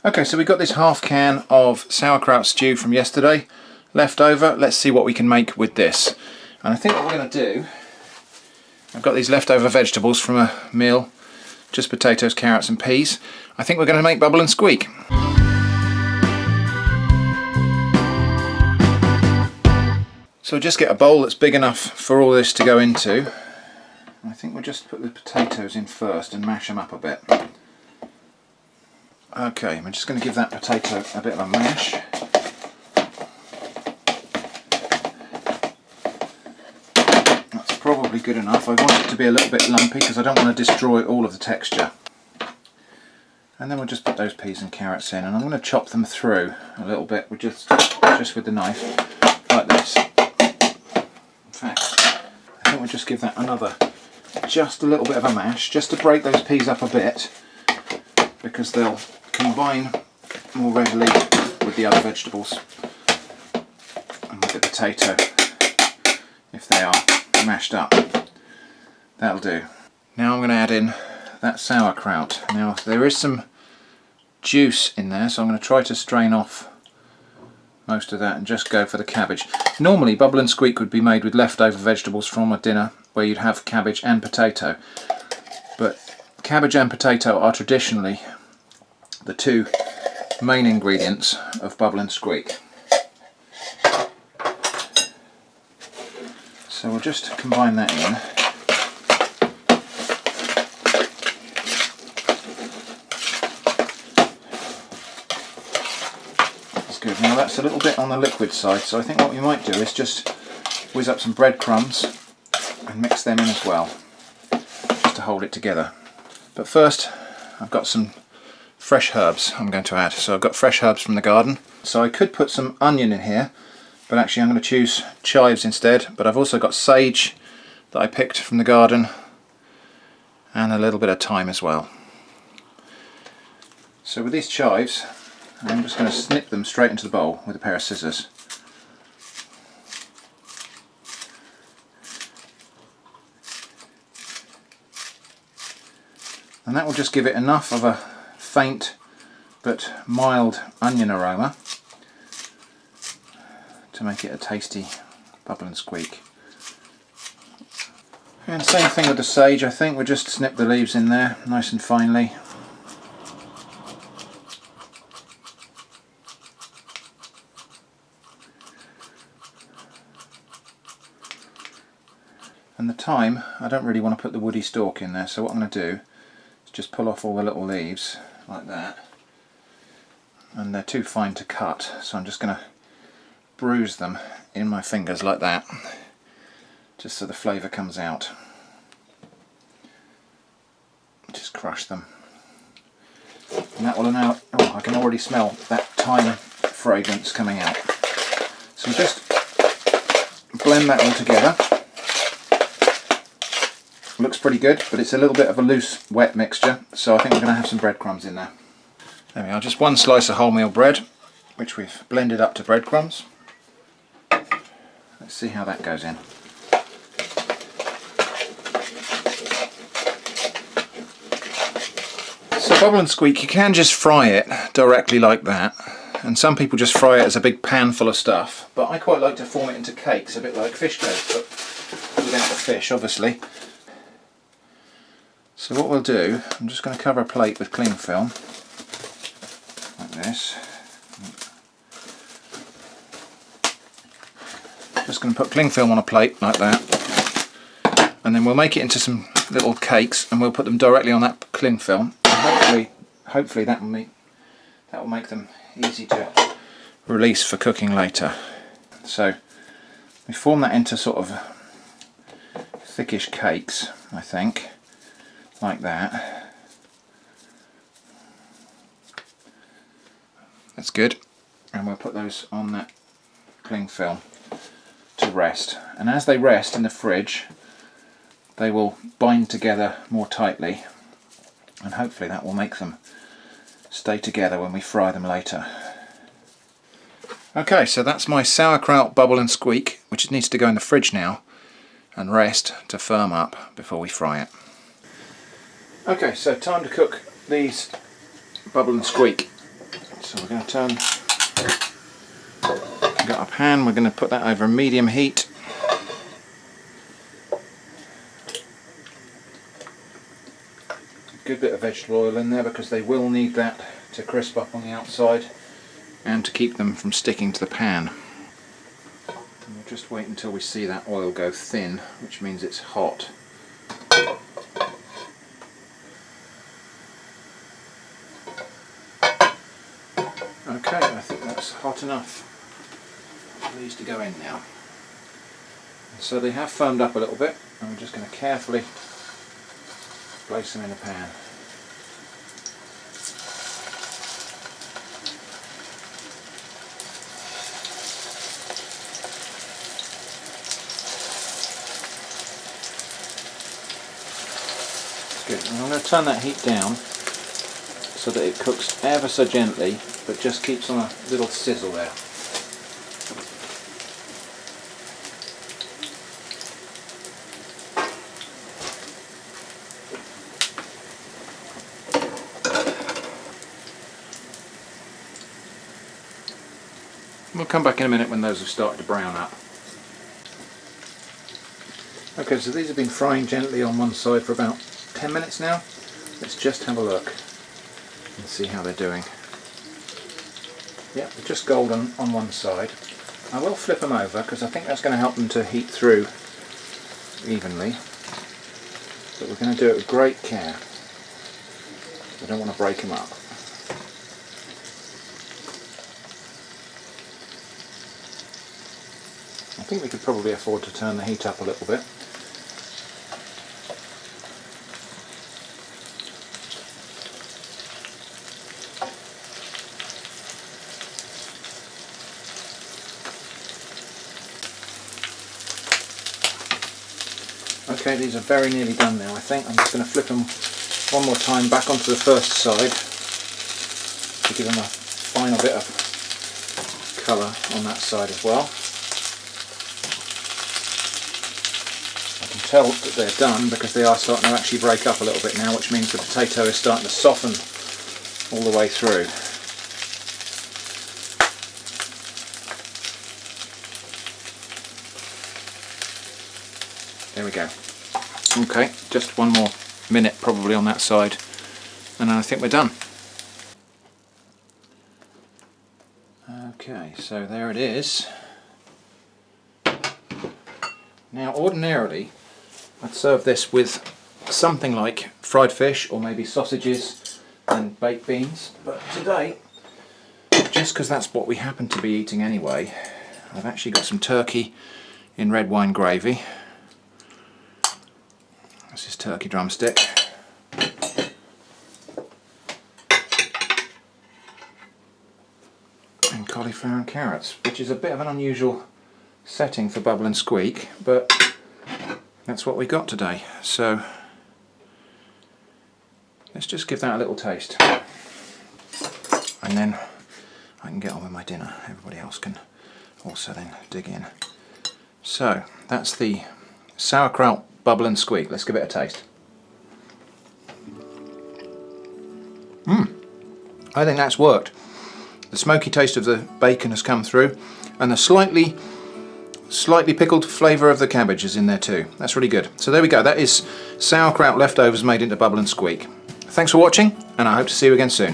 Okay, so we've got this half can of sauerkraut stew from yesterday left over. Let's see what we can make with this. And I think what we're going to do, I've got these leftover vegetables from a meal, just potatoes, carrots and peas. I think we're going to make bubble and squeak. So just get a bowl that's big enough for all this to go into. I think we'll just put the potatoes in first and mash them up a bit. Okay, I'm just going to give that potato a bit of a mash. That's probably good enough. I want it to be a little bit lumpy because I don't want to destroy all of the texture. And then we'll just put those peas and carrots in, and I'm going to chop them through a little bit with just with the knife, like this. In fact, I think we'll just give that just a little bit of a mash, just to break those peas up a bit, because they'll combine more readily with the other vegetables and with the potato if they are mashed up. That'll do. Now I'm going to add in that sauerkraut. Now there is some juice in there, so I'm going to try to strain off most of that and just go for the cabbage. Normally bubble and squeak would be made with leftover vegetables from a dinner where you'd have cabbage and potato, but cabbage and potato are traditionally the two main ingredients of bubble and squeak. So we'll just combine that in. That's good. Now that's a little bit on the liquid side, so I think what we might do is just whiz up some breadcrumbs and mix them in as well, just to hold it together. But first I've got some fresh herbs I'm going to add. So I've got fresh herbs from the garden. So I could put some onion in here, but actually I'm going to choose chives instead. But I've also got sage that I picked from the garden, and a little bit of thyme as well. So with these chives, I'm just going to snip them straight into the bowl with a pair of scissors. And that will just give it enough of a faint but mild onion aroma to make it a tasty bubble and squeak. And same thing with the sage. I think we'll just snip the leaves in there nice and finely. And the thyme, I don't really want to put the woody stalk in there, so what I'm going to do is just pull off all the little leaves like that, and they're too fine to cut, so I'm just going to bruise them in my fingers like that, just so the flavour comes out. Just crush them, and that will now, oh, I can already smell that thyme fragrance coming out. So just blend that all together. Looks pretty good, but it's a little bit of a loose, wet mixture, so I think we're going to have some breadcrumbs in there. There we are, just one slice of wholemeal bread, which we've blended up to breadcrumbs. Let's see how that goes in. So bubble and squeak, you can just fry it directly like that, and some people just fry it as a big pan full of stuff, but I quite like to form it into cakes, a bit like fish cakes, but without the fish, obviously. So what we'll do, I'm just going to cover a plate with cling film, like this. Just going to put cling film on a plate like that, and then we'll make it into some little cakes, and we'll put them directly on that cling film. And hopefully that will make them easy to release for cooking later. So we form that into sort of thickish cakes, I think. Like that. That's good, and we'll put those on that cling film to rest, and as they rest in the fridge they will bind together more tightly, and hopefully that will make them stay together when we fry them later. Okay, so that's my sauerkraut bubble and squeak, which needs to go in the fridge now and rest to firm up before we fry it. Okay, so time to cook these bubble and squeak. So we're going to turn, we've got our pan, we're going to put that over medium heat. A good bit of vegetable oil in there because they will need that to crisp up on the outside and to keep them from sticking to the pan. And we'll just wait until we see that oil go thin, which means it's hot. Okay, I think that's hot enough for these to go in now. So they have firmed up a little bit, and we're just going to carefully place them in the pan. Good. And I'm going to turn that heat down so that it cooks ever so gently, but just keeps on a little sizzle there. We'll come back in a minute when those have started to brown up. Okay, so these have been frying gently on one side for about 10 minutes now. Let's just have a look and see how they're doing. Yep, they're just golden on one side. I will flip them over because I think that's going to help them to heat through evenly. But we're going to do it with great care. We don't want to break them up. I think we could probably afford to turn the heat up a little bit. Okay, these are very nearly done now, I think. I'm just going to flip them one more time back onto the first side to give them a final bit of colour on that side as well. I can tell that they're done because they are starting to actually break up a little bit now, which means the potato is starting to soften all the way through. There we go. Okay, just one more minute probably on that side, and then I think we're done. Okay, so there it is. Now ordinarily I'd serve this with something like fried fish or maybe sausages and baked beans, but today, just because that's what we happen to be eating anyway, I've actually got some turkey in red wine gravy. This is turkey drumstick. And cauliflower and carrots, which is a bit of an unusual setting for Bubble and Squeak, but that's what we got today. So let's just give that a little taste. And then I can get on with my dinner. Everybody else can also then dig in. So that's the sauerkraut Bubble and Squeak. Let's give it a taste. I think that's worked. The smoky taste of the bacon has come through, and the slightly pickled flavour of the cabbage is in there too. That's really good. So there we go. That is sauerkraut leftovers made into Bubble and Squeak. Thanks for watching, and I hope to see you again soon.